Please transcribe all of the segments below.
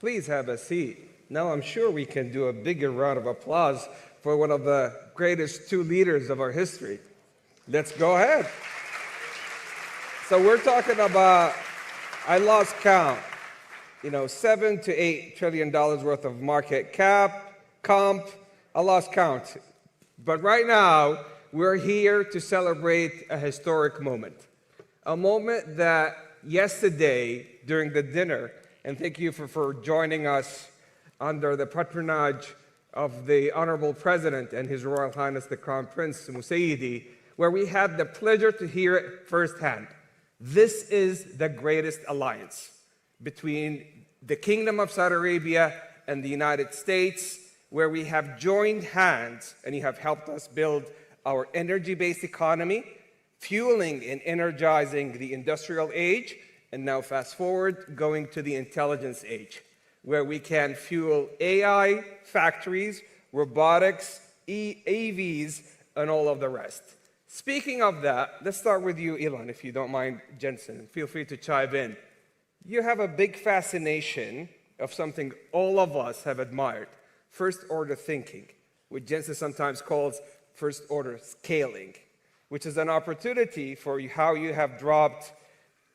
Please have a seat. Now I'm sure we can do a bigger round of applause for one of the greatest two leaders of our history. Let's go ahead. So we're talking about, I lost count, $7 to $8 trillion worth of market cap, comp, I lost count. But right now, we're here to celebrate a historic moment. A moment that yesterday during the dinner, and thank you for joining us under the patronage of the Honorable President and His Royal Highness the Crown Prince Musaidi, where we had the pleasure to hear it firsthand. This is the greatest alliance between the Kingdom of Saudi Arabia and the United States, where we have joined hands and you have helped us build our energy-based economy, fueling and energizing the industrial age, and now fast forward, going to the intelligence age, where we can fuel AI factories, robotics, AVs, and all of the rest. Speaking of that, let's start with you, Elon, if you don't mind, Jensen. Feel free to chime in. You have a big fascination of something all of us have admired, first-order thinking, which Jensen sometimes calls first-order scaling, which is an opportunity for how you have dropped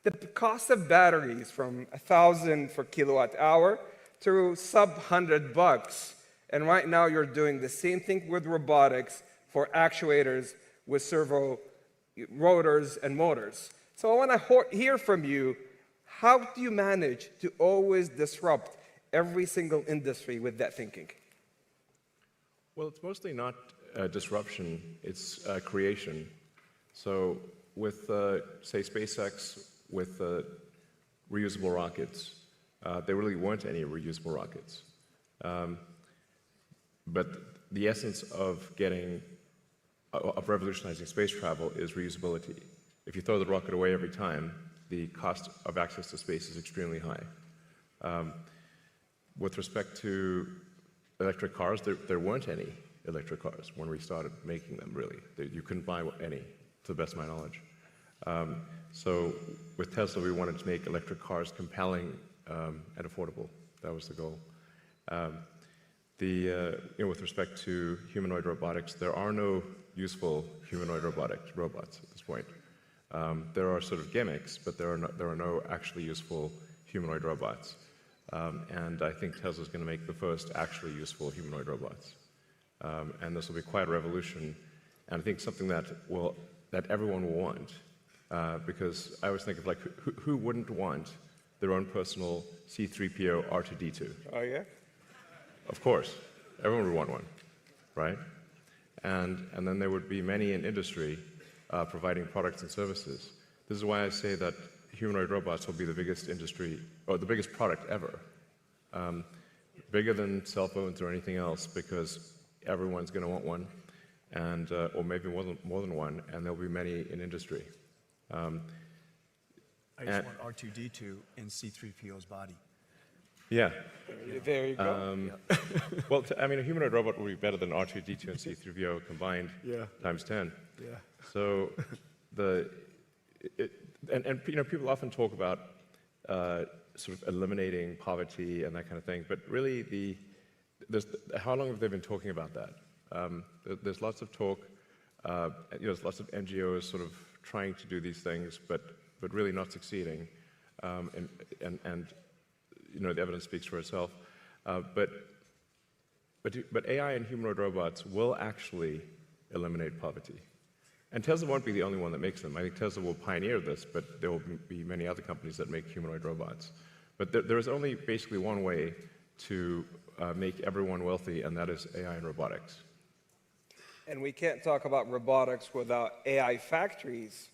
the cost of batteries from 1,000 for kilowatt hour to sub $100. And right now you're doing the same thing with robotics for actuators with servo rotors and motors. So I want to hear from you, how do you manage to always disrupt every single industry with that thinking? Well, it's mostly not disruption, it's creation. So with, say, SpaceX, with reusable rockets, there really weren't any reusable rockets. But the essence of revolutionizing space travel is reusability. If you throw the rocket away every time, the cost of access to space is extremely high. With respect to electric cars, there weren't any electric cars when we started making them, really. You couldn't buy any, to the best of my knowledge. So with Tesla, we wanted to make electric cars compelling and affordable. That was the goal. With respect to humanoid robotics, there are no useful humanoid robots at this point. There are sort of gimmicks, but there are no actually useful humanoid robots. And I think Tesla's going to make the first actually useful humanoid robots. And this will be quite a revolution, and I think something that everyone will want. Because I always think of, like, who wouldn't want their own personal C-3PO R2-D2? Oh, yeah? Of course. Everyone would want one, right? And then there would be many in industry providing products and services. This is why I say that humanoid robots will be the biggest industry, or the biggest product ever. Bigger than cell phones or anything else, because everyone's going to want one, and or maybe more than one, and there'll be many in industry. I just want R2-D2 in C-3PO's body. Yeah. There you go. Well, I mean, a humanoid robot would be better than R2-D2 and C-3PO combined times 10. Yeah. So people often talk about sort of eliminating poverty and that kind of thing, but really how long have they been talking about that? There's lots of talk. There's lots of NGOs sort of trying to do these things, but really not succeeding. And the evidence speaks for itself. But AI and humanoid robots will actually eliminate poverty. And Tesla won't be the only one that makes them. I think Tesla will pioneer this, but there will be many other companies that make humanoid robots. But there is only basically one way to make everyone wealthy, and that is AI and robotics. And we can't talk about robotics without AI factories.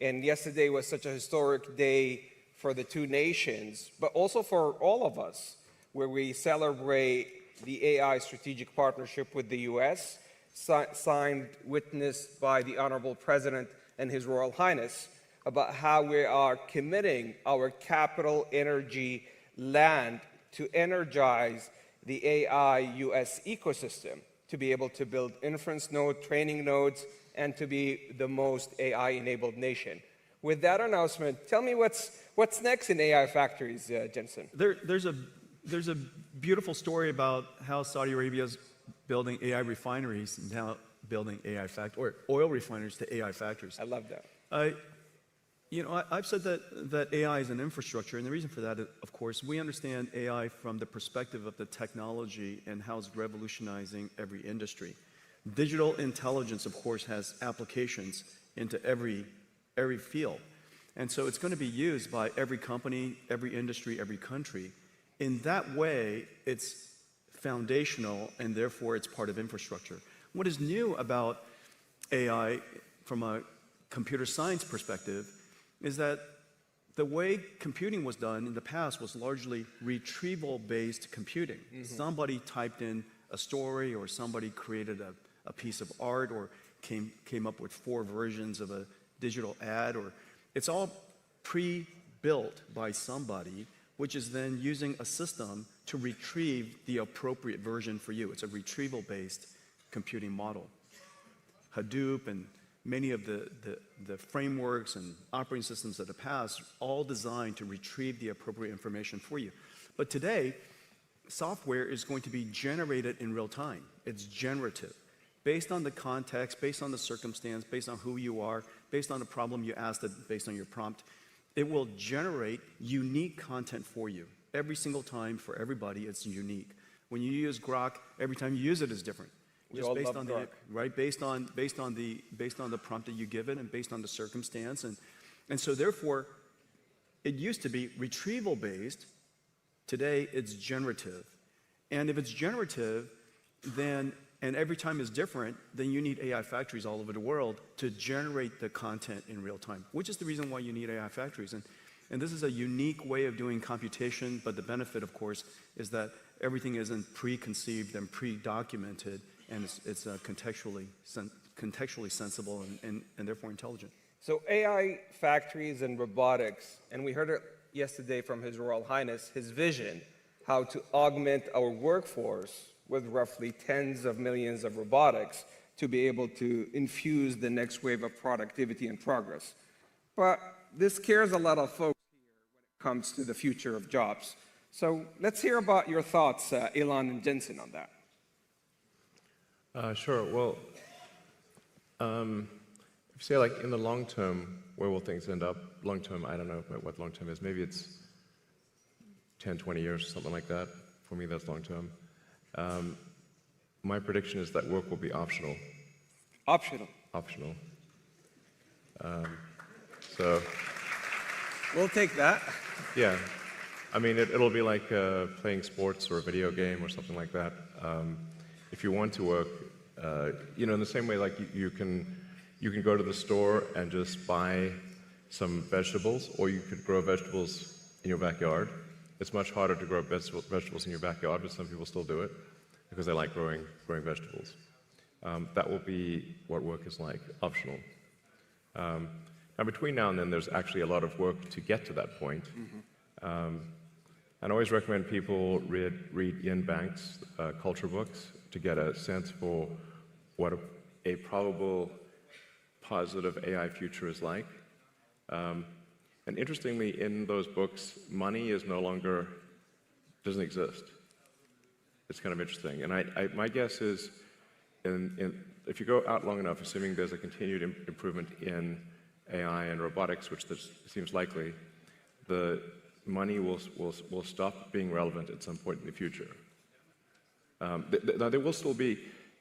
And yesterday was such a historic day for the two nations, but also for all of us, where we celebrate the AI strategic partnership with the US, signed, witnessed by the Honorable President and His Royal Highness, about how we are committing our capital, energy, land to energize the AI US ecosystem, to be able to build inference node, training nodes, and to be the most AI-enabled nation. With that announcement, tell me what's next in AI factories, Jensen? There's a There's a beautiful story about how Saudi Arabia is building AI refineries and now building or oil refineries to AI factories. I love that. I've said that AI is an infrastructure, and the reason for that is, of course, we understand AI from the perspective of the technology and how it's revolutionizing every industry. Digital intelligence, of course, has applications into every field. And so it's going to be used by every company, every industry, every country. In that way, it's foundational, and therefore it's part of infrastructure. What is new about AI from a computer science perspective is that the way computing was done in the past was largely retrieval-based computing. Somebody typed in a story, or somebody created a piece of art, or came up with 4 versions of a digital ad, or it's all pre-built by somebody, which is then using a system to retrieve the appropriate version for you. It's a retrieval-based computing model. Hadoop and many of the frameworks and operating systems of the past, all designed to retrieve the appropriate information for you. But today, software is going to be generated in real time. It's generative. Based on the context, based on the circumstance, based on who you are, based on the problem you asked, based on your prompt, it will generate unique content for you. Every single time, for everybody, it's unique. When you use Grok, every time you use it is different. Just based on the right, based on the prompt that you give it, and based on the circumstance, and so therefore, it used to be retrieval based. Today, it's generative, and if it's generative, then and every time is different, then you need AI factories all over the world to generate the content in real time, which is the reason why you need AI factories. And this is a unique way of doing computation, but the benefit, of course, is that everything isn't preconceived and pre-documented, and it's contextually sensible and therefore intelligent. So AI factories and robotics, and we heard it yesterday from His Royal Highness, his vision, how to augment our workforce with roughly tens of millions of robotics to be able to infuse the next wave of productivity and progress. But this scares a lot of folks here when it comes to the future of jobs. So let's hear about your thoughts, Elon and Jensen, on that. Sure. Well, if you say, like, in the long term, where will things end up? Long term, I don't know what long term is. Maybe it's 10, 20 years, something like that. For me, that's long term. My prediction is that work will be optional. Optional. Optional. So. We'll take that. Yeah. I mean, it'll be like playing sports or a video game or something like that. If you want to work, in the same way, like you can go to the store and just buy some vegetables, or you could grow vegetables in your backyard. It's much harder to grow vegetables in your backyard, but some people still do it because they like growing vegetables. That will be what work is like, optional. Now, between now and then, there's actually a lot of work to get to that point. And I always recommend people read Ian Banks' culture books to get a sense for what a probable positive AI future is like. And interestingly, in those books, money is doesn't exist. It's kind of interesting. And my guess is, if you go out long enough, assuming there's a continued improvement in AI and robotics, which seems likely, the money will stop being relevant at some point in the future. Now, there will still be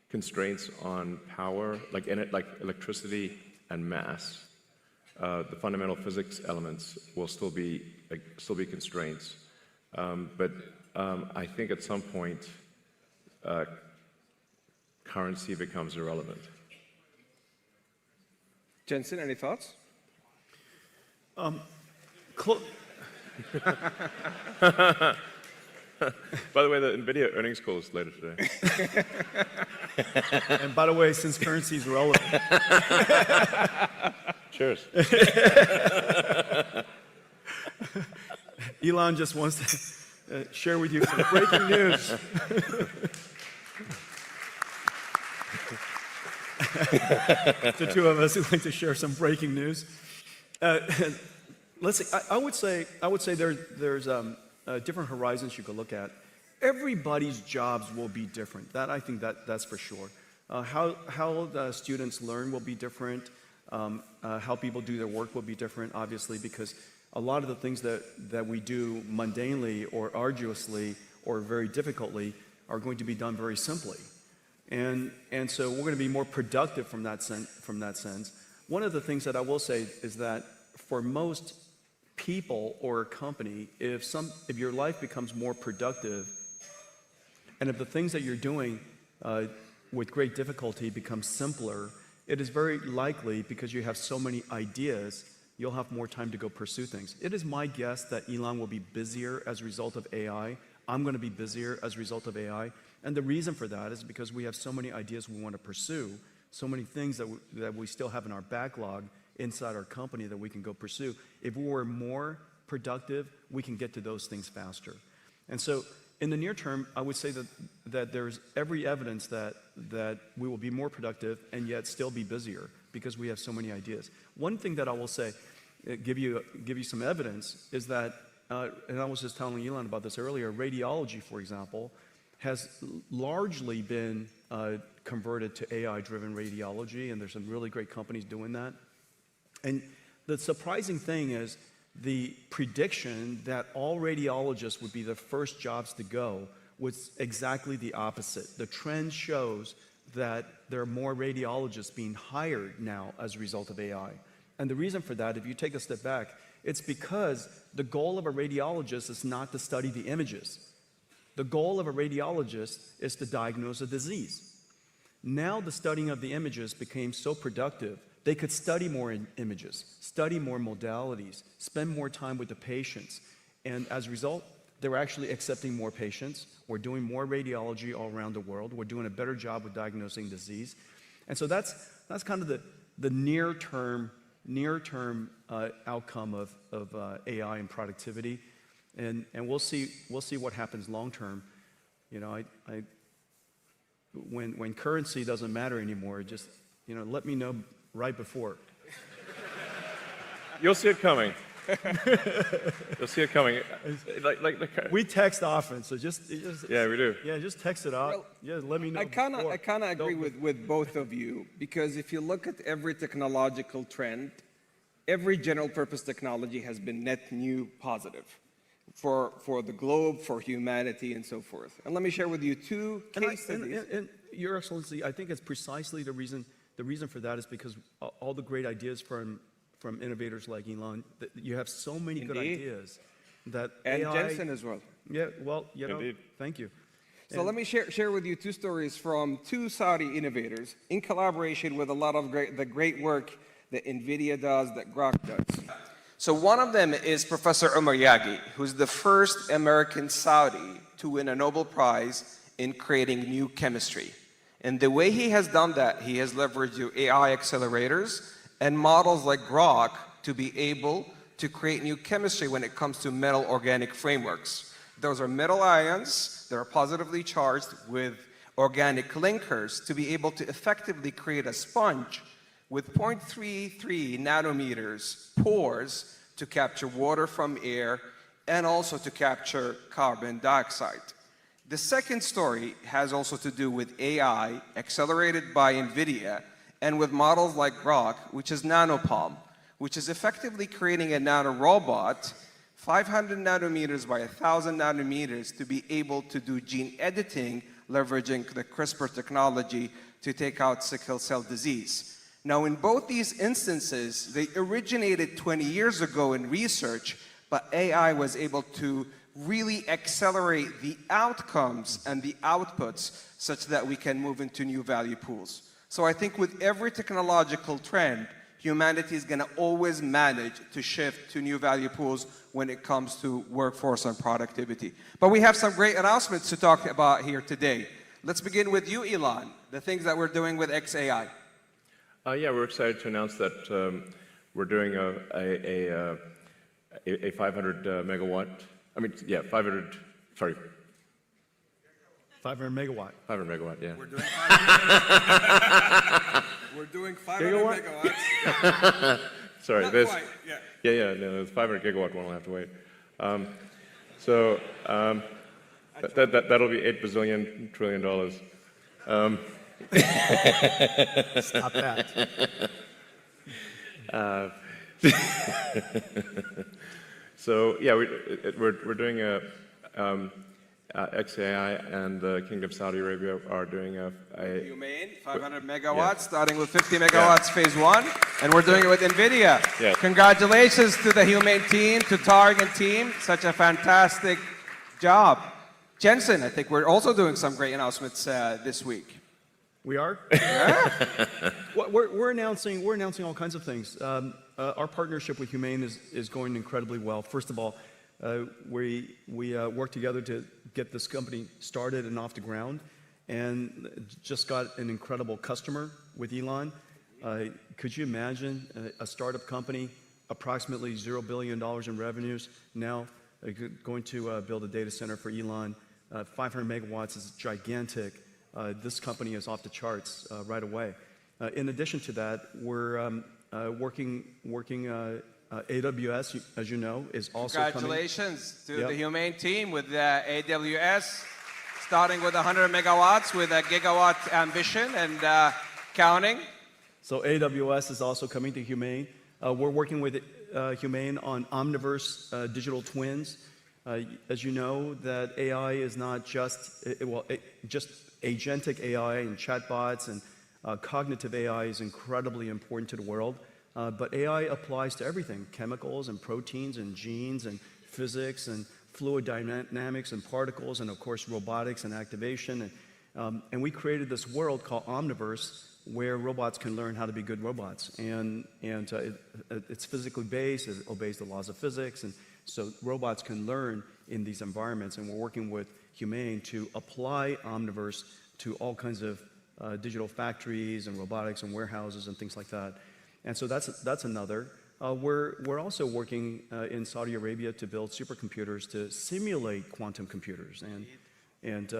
constraints on power, like electricity and mass. The fundamental physics elements will still be constraints. But I think at some point, currency becomes irrelevant. Jensen, any thoughts? By the way, the NVIDIA earnings call is later today. And by the way, since currency is relevant. Cheers. Elon just wants to share with you some breaking news. The two of us would like to share some breaking news. Let's see. I would say there's different horizons you could look at. Everybody's jobs will be different. I think that's for sure. How the students learn will be different. How people do their work will be different, obviously, because a lot of the things that we do mundanely or arduously or very difficultly are going to be done very simply. And so we're going to be more productive from that sense. One of the things that I will say is that for most people or a company, if your life becomes more productive, and if the things that you're doing with great difficulty become simpler, it is very likely, because you have so many ideas, you'll have more time to go pursue things. It is my guess that Elon will be busier as a result of AI. I'm going to be busier as a result of AI. And the reason for that is because we have so many ideas we want to pursue, so many things that we still have in our backlog inside our company that we can go pursue. If we were more productive, we can get to those things faster. And so in the near term, I would say that there's every evidence that we will be more productive and yet still be busier because we have so many ideas. One thing that I will say, give you some evidence, is that, and I was just telling Elon about this earlier, radiology, for example, has largely been converted to AI-driven radiology, and there's some really great companies doing that. And the surprising thing is the prediction that all radiologists would be the first jobs to go was exactly the opposite. The trend shows that there are more radiologists being hired now as a result of AI. And the reason for that, if you take a step back, it's because the goal of a radiologist is not to study the images. The goal of a radiologist is to diagnose a disease. Now the studying of the images became so productive, they could study more images, study more modalities, spend more time with the patients. And as a result, they're actually accepting more patients. We're doing more radiology all around the world. We're doing a better job with diagnosing disease. And so that's kind of the near-term outcome of AI and productivity. And we'll see what happens long-term. You know, when currency doesn't matter anymore, just, you know, let me know right before. You'll see it coming. You'll see it coming. We text often, so just yeah, we do. Yeah, just text it out. Well, yeah, let me know. I kind of agree with both of you, because if you look at every technological trend, every general purpose technology has been net new positive for the globe, for humanity, and so forth. And let me share with you two case studies. And Your Excellency, I think it's precisely the reason for that is because all the great ideas from innovators like Elon, you have so many good ideas that and AI, Jensen as well. Yeah, well, you know, Indeed. thank you. So let me share with you two stories from two Saudi innovators in collaboration with a lot of the great work that NVIDIA does, that Grok does. So one of them is Professor Omar Yaghi, who's the first American Saudi to win a Nobel Prize in creating new chemistry. And the way he has done that, he has leveraged AI accelerators and models like Grok to be able to create new chemistry when it comes to metal organic frameworks. Those are metal ions that are positively charged with organic linkers to be able to effectively create a sponge with 0.33 nanometers pores to capture water from air and also to capture carbon dioxide. The second story has also to do with AI accelerated by NVIDIA and with models like Grok, which is nanopalm, which is effectively creating a nanorobot 500 nanometers by 1,000 nanometers to be able to do gene editing, leveraging the CRISPR technology to take out sickle cell disease. Now, in both these instances, they originated 20 years ago in research, but AI was able to really accelerate the outcomes and the outputs such that we can move into new value pools. So I think with every technological trend, humanity is going to always manage to shift to new value pools when it comes to workforce and productivity. But we have some great announcements to talk about here today. Let's begin with you, Elon, the things that we're doing with XAI. Yeah, we're excited to announce that we're doing a 500 megawatt. I mean, yeah, 500. Sorry. 500 megawatt. 500 megawatt. Yeah. We're doing 500 megawatts. Sorry. Not there's. quite, yeah. Yeah. No, the 500 gigawatt one will have to wait. So that'll be $8 bazillion trillion. Stop that. So yeah, we're doing a XAI and the Kingdom of Saudi Arabia are doing a Humane, 500 megawatts, starting with 50 megawatts phase one, and we're doing it with NVIDIA. Yeah. Congratulations to the Humane team, to Targ and team, such a fantastic job. Jensen, I think we're also doing some great announcements this week. We are? Yeah. Well, we're announcing all kinds of things. Our partnership with Humane is going incredibly well. First of all, we work together to get this company started and off the ground, and just got an incredible customer with Elon. Could you imagine a startup company, approximately $0 billion in revenues, now going to build a data center for Elon? 500 megawatts is gigantic. This company is off the charts right away. In addition to that, we're working AWS, as you know, is also Congratulations coming. to the Humane team with AWS, starting with 100 megawatts with a gigawatt ambition and counting. So AWS is also coming to Humane. We're working with Humane on Omniverse digital twins. As you know, that AI is not just, just agentic AI and chatbots and cognitive AI is incredibly important to the world. But AI applies to everything, chemicals and proteins and genes and physics and fluid dynamics and particles and, of course, robotics and activation. And we created this world called Omniverse where robots can learn how to be good robots. And it's physically based, it obeys the laws of physics, and so robots can learn in these environments. And we're working with Humane to apply Omniverse to all kinds of digital factories and robotics and warehouses and things like that. And so that's another. We're also working in Saudi Arabia to build supercomputers to simulate quantum computers, and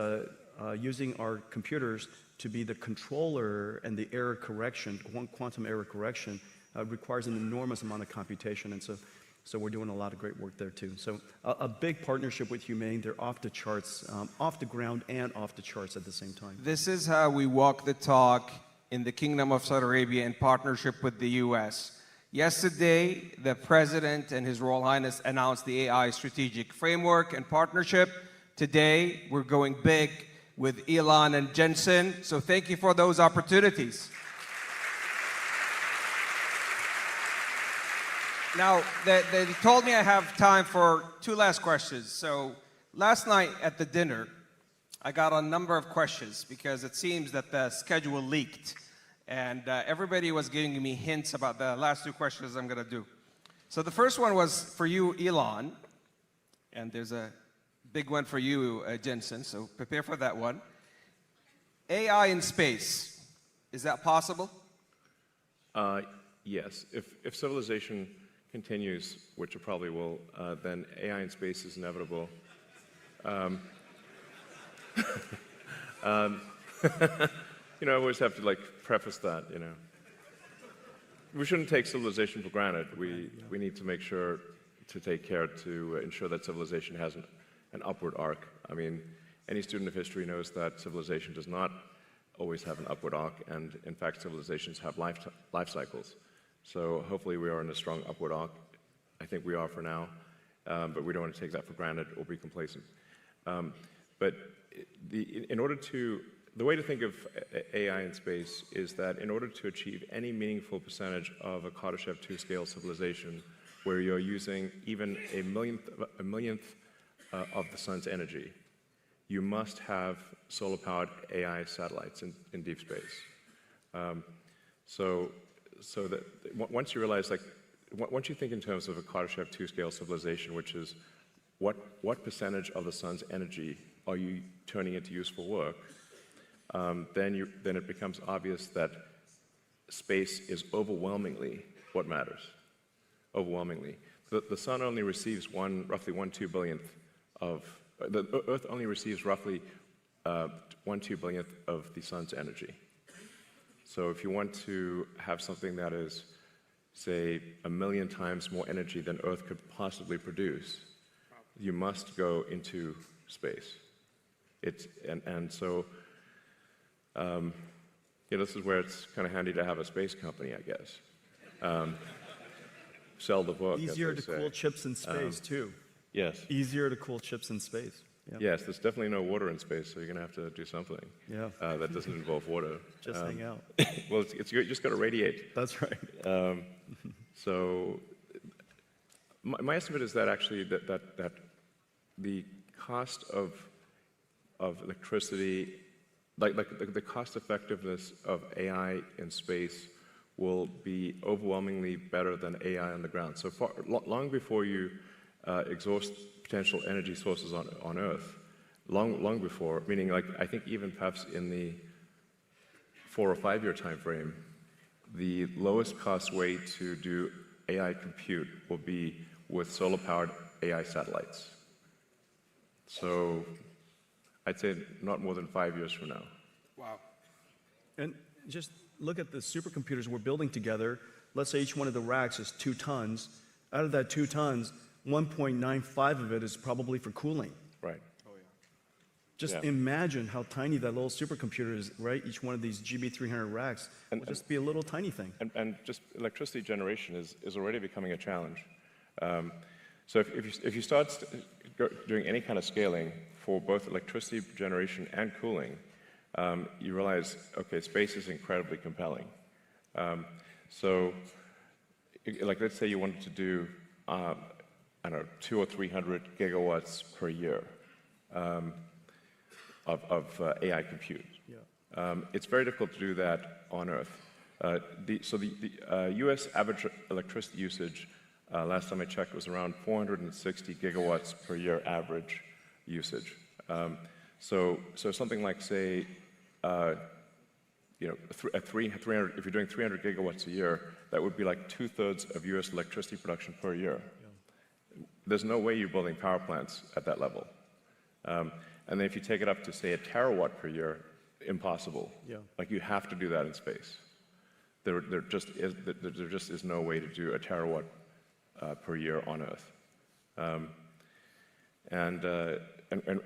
using our computers to be the controller and the error correction. Quantum error correction requires an enormous amount of computation, and so we're doing a lot of great work there too. So a big partnership with Humane. They're off the charts, off the ground and off the charts at the same time. This is how we walk the talk in the Kingdom of Saudi Arabia in partnership with the US. Yesterday, the President and His Royal Highness announced the AI strategic framework and partnership. Today, we're going big with Elon and Jensen, so thank you for those opportunities. Now, they told me I have time for two last questions. So last night at the dinner, I got a number of questions because it seems that the schedule leaked. And everybody was giving me hints about the last two questions I'm going to do. So the first one was for you, Elon. And there's a big one for you, Jensen, so prepare for that one. AI in space, is that possible? Yes. If civilization continues, which it probably will, then AI in space is inevitable. You know, I always have to like preface that, you know. We shouldn't take civilization for granted. We need to make sure to take care to ensure that civilization has an upward arc. I mean, any student of history knows that civilization does not always have an upward arc, and in fact, civilizations have life cycles. So hopefully we are in a strong upward arc. I think we are for now, but we don't want to take that for granted or be complacent. But the way to think of AI in space is that in order to achieve any meaningful percentage of a Kardashev 2 scale civilization, where you're using even a millionth of the sun's energy, you must have solar-powered AI satellites in deep space. So that once you realize, like, once you think in terms of a Kardashev 2 scale civilization, which is what percentage of the sun's energy are you turning into useful work, then it becomes obvious that space is overwhelmingly what matters. Overwhelmingly, the sun only receives roughly 1/2 billionth of the Earth only receives roughly 1/2 billionth of the sun's energy. So if you want to have something that is, say, 1 million times more energy than Earth could possibly produce, you must go into space. So this is where it's kind of handy to have a space company, I guess. Sell the book. Easier to cool chips in space, too. Yes. Easier to cool chips in space. Yeah. Yes, there's definitely no water in space, so you're going to have to do something that doesn't involve water. Just hang out. Well, you just got to radiate. That's right. So my estimate is that actually that the cost of electricity, like the cost effectiveness of AI in space will be overwhelmingly better than AI on the ground. So long before you exhaust potential energy sources on Earth, long before, meaning like I think even perhaps in the 4 or 5 year time frame, the lowest cost way to do AI compute will be with solar-powered AI satellites. So I'd say not more than 5 years from now. Wow. And just look at the supercomputers we're building together. Let's say each one of the racks is 2 tons. Out of that 2 tons, 1.95 of it is probably for cooling. Right. Oh, yeah. Just imagine how tiny that little supercomputer is, right? Each one of these GB300 racks will just be a little tiny thing. And just electricity generation is already becoming a challenge. So if you start doing any kind of scaling for both electricity generation and cooling, you realize, okay, space is incredibly compelling. So, like, let's say you wanted to do, I don't know, 200 or 300 gigawatts per year of AI compute. Yeah. It's very difficult to do that on Earth. So the U.S. average electricity usage, last time I checked, was around 460 gigawatts per year average usage. So something like, say, at 300, if you're doing 300 gigawatts a year, that would be like 2/3 of U.S. electricity production per year. Yeah. There's no way you're building power plants at that level. And then if you take it up to, say, 1 terawatt per year, impossible. Yeah. Like, you have to do that in space. There just is no way to do 1 terawatt per year on Earth. And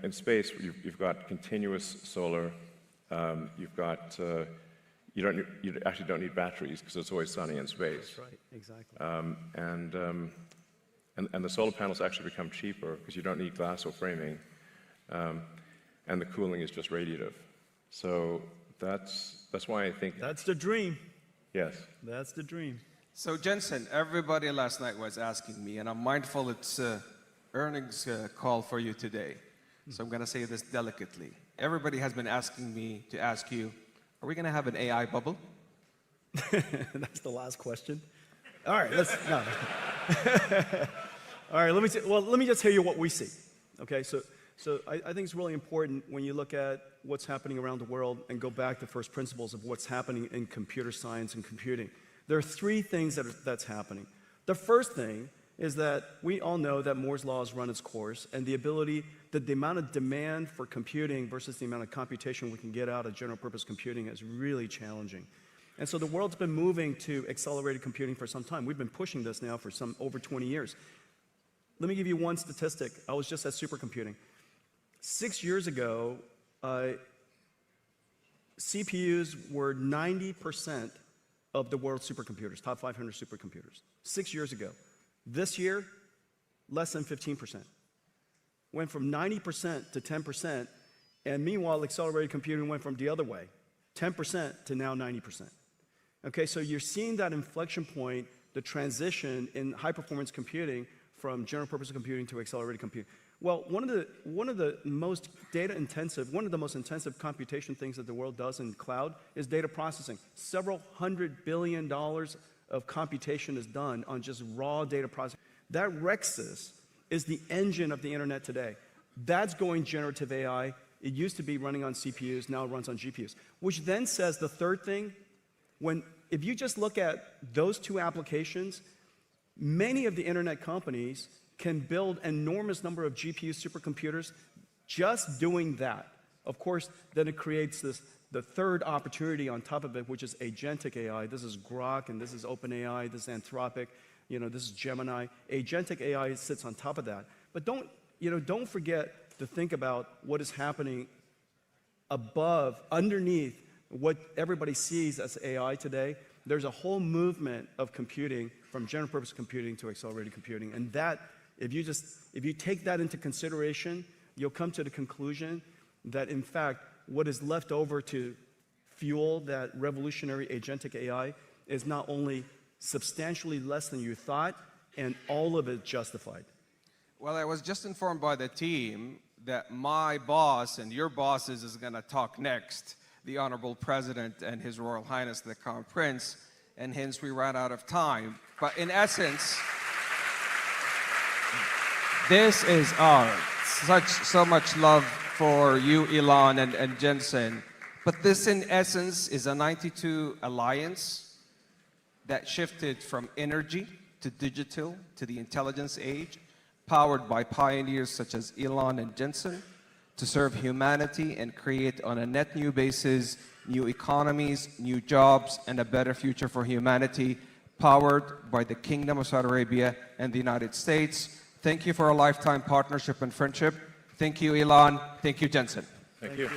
in space, you've got continuous solar. You've got you actually don't need batteries because it's always sunny in space. That's right, exactly. And the solar panels actually become cheaper because you don't need glass or framing, and the cooling is just radiative. So that's why I think that's the dream. Yes, that's the dream. So Jensen, everybody last night was asking me, and I'm mindful it's earnings call for you today. So I'm going to say this delicately. Everybody has been asking me to ask you, are we going to have an AI bubble? That's the last question. All right, no. All right, let me just tell you what we see. Okay, so I think it's really important when you look at what's happening around the world and go back to first principles of what's happening in computer science and computing. There are 3 things that's happening. The first thing is that we all know that Moore's law has run its course, and the amount of demand for computing versus the amount of computation we can get out of general purpose computing is really challenging. And so the world's been moving to accelerated computing for some time. We've been pushing this now for over 20 years. Let me give you one statistic. I was just at supercomputing. 6 years ago, CPUs were 90% of the world's supercomputers, top 500 supercomputers. 6 years ago. This year, less than 15%. Went from 90% to 10%, and meanwhile, accelerated computing went from the other way, 10% to now 90%. Okay, so you're seeing that inflection point, the transition in high-performance computing from general-purpose computing to accelerated computing. Well, one of the most data-intensive, one of the most intensive computation things that the world does in cloud is data processing. Several $100 billion of computation is done on just raw data processing. That Rexus is the engine of the internet today. That's going generative AI. It used to be running on CPUs, now it runs on GPUs. Which then says the third thing, if you just look at those 2 applications, many of the internet companies can build an enormous number of GPU supercomputers just doing that. Of course, then it creates the third opportunity on top of it, which is agentic AI. This is Grok, and this is OpenAI, this is Anthropic, this is Gemini. Agentic AI sits on top of that. But don't forget to think about what is happening underneath what everybody sees as AI today. There's a whole movement of computing, from general purpose computing to accelerated computing. And that, if you take that into consideration, you'll come to the conclusion that, in fact, what is left over to fuel that revolutionary agentic AI is not only substantially less than you thought, and all of it justified. Well, I was just informed by the team that my boss and your bosses is going to talk next, the Honorable President and His Royal Highness the Crown Prince, and hence we ran out of time. But in essence, this is so much love for you, Elon, and Jensen. But this, in essence, is a 92 alliance that shifted from energy to digital to the intelligence age, powered by pioneers such as Elon and Jensen, to serve humanity and create on a net new basis new economies, new jobs, and a better future for humanity, powered by the Kingdom of Saudi Arabia and the United States. Thank you for a lifetime partnership and friendship. Thank you, Elon. Thank you, Jensen. Thank you.